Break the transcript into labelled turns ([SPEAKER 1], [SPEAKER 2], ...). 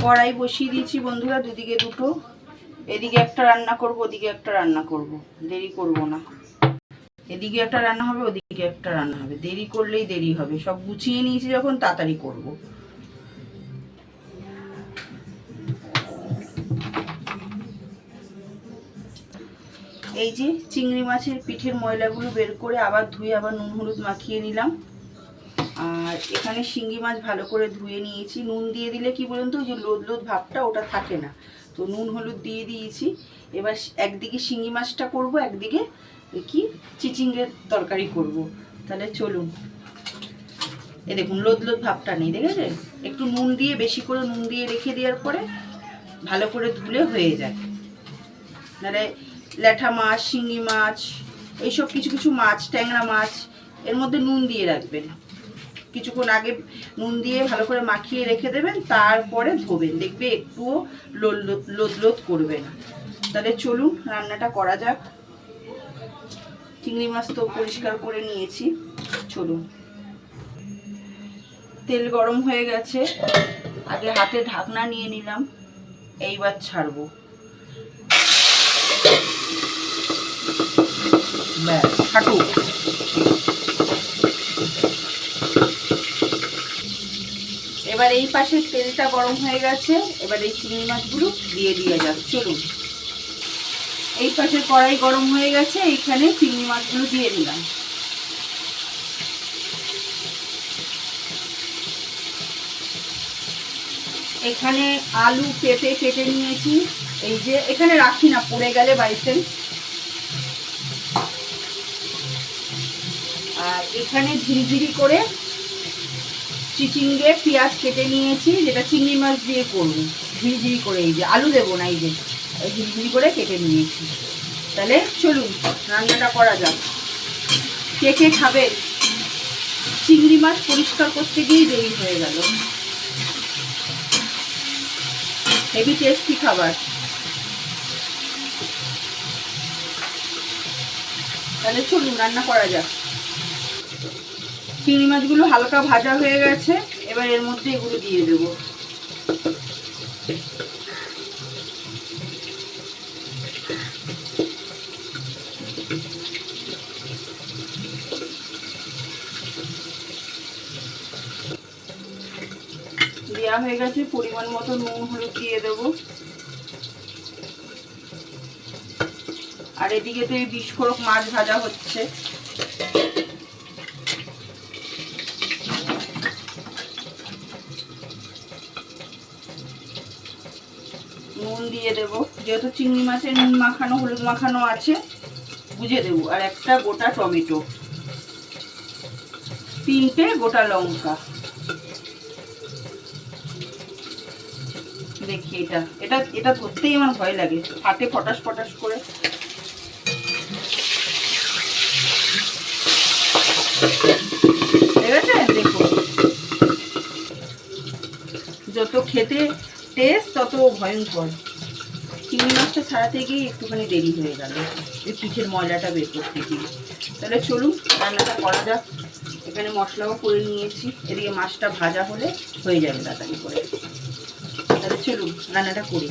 [SPEAKER 1] কড়াই বসিয়ে দিয়েছি বন্ধুরা, দুদিকে দুটো। এদিকে একটা রান্না করব, ওদিকে একটা রান্না করব, দেরি করব না। এদিকে একটা রান্না হবে, ওদিকে একটা রান্না হবে, দেরি করলেই দেরি হবে। সব গুছিয়ে নিয়েছি যখন, তাড়াতাড়ি করব। এই যে চিংড়ি মাছের পিঠের ময়লাগুলো বের করে আবার ধুয়ে আবার নুন হলুদ মাখিয়ে নিলাম। আর এখানে শিঙ্গি মাছ ভালো করে ধুয়ে নিয়েছি। নুন দিয়ে দিলে কি বলুন তো, ওই যে লোদ লোদ ভাবটা ওটা থাকে না, তো নুন হলুদ দিয়ে দিয়েছি। এবার একদিকে শিঙ্গি মাছটা করব, একদিকে কি চিচিঙ্গের তরকারি করব। তাহলে চলুন। এ দেখুন লোদ লোদ ভাবটা নেই, দেখেছেন? একটু নুন দিয়ে, বেশি করে নুন দিয়ে রেখে দেওয়ার পরে ভালো করে ধুলে হয়ে যায়। নাহলে ল্যাঠা মাছ, শিঙি মাছ, এইসব কিছু কিছু মাছ, ট্যাংরা মাছ, এর মধ্যে নুন দিয়ে রাখবেন। কিছুক্ষণ আগে নুন দিয়ে ভালো করে মাখিয়ে রেখে দেবেন, তারপরে ধোবেন, দেখবে একটুও লোদ লোদ করবে না। তাহলে চলুন রান্নাটা করা যাক। চিংড়ি মাছ তো পরিষ্কার করে নিয়েছি, চলুন। তেল গরম হয়ে গেছে, আগে হাতে ঢাকনা নিয়ে নিলাম, এইবার ছাড়বো। ব্যাস, ফাটুক। এবার এই পাশে তেলটা গরম হয়ে গেছে, এবার এই চিংড়ি মাছগুলো দিয়ে যাক, চলুন। এই পাশে কড়াই গরম হয়ে গেছে, এইখানে চিংড়ি মাছগুলো দিয়ে দিলাম। এখানে আলু পেঁপে কেটে নিয়েছি, এই যে এখানে রাখি না, পড়ে গেলে বাইসেন। আর এখানে ঝিরিঝিরি করে চিচিঙ্গে পেঁয়াজ কেটে নিয়েছি, যেটা চিংড়ি মাছ দিয়ে করব। ঝিরিঝিরি করে, এই যে আলু দেবো না, এই যে ঝিরিঝিরি করে কেটে নিয়েছি। তাহলে চলুন রান্নাটা করা যাক। কে কে খাবে? চিংড়ি মাছ পরিষ্কার করতে গিয়েই দেরি হয়ে গেল। হেভি টেস্টি খাবার। তাহলে চলুন রান্না করা যাক। চিংড়ি মাছগুলো হালকা ভাজা হয়ে গেছে, এবার এর মধ্যে এগুলো দিয়ে দেবো। দেওয়া হয়ে গেছে, পরিমাণ মতো নুন হলুদ দিয়ে দেবো। আর এদিকে তো এই বিস্ফোরক মাছ ভাজা হচ্ছে। নুন দিয়ে দেবো, যেহেতু চিংড়ি মাছে নুন মাখানো হলুদ মাখানো আছে, বুঝে দেবো। আর একটা গোটা টমেটো, 3টে গোটা লঙ্কা। দেখি এটা এটা এটা ধরতেই আমার ভয় লাগে, হাতে ফটাস ফটাস করে। দেখেছেন? দেখুন, যত খেতে টেস্ট তত ভয়ঙ্কর। চিংড়ি মাছটা ছাড়াতে গিয়ে একটুখানি দেরি হয়ে গেল, এই পিঠের ময়লাটা বের করতে গিয়ে। তাহলে চলুন রান্নাটা করা যাক। এখানে মশলাও করে নিয়েছি, এদিকে মাছটা ভাজা হলে হয়ে যাবে তাড়াতাড়ি করে। তাহলে চলুন রান্নাটা করি।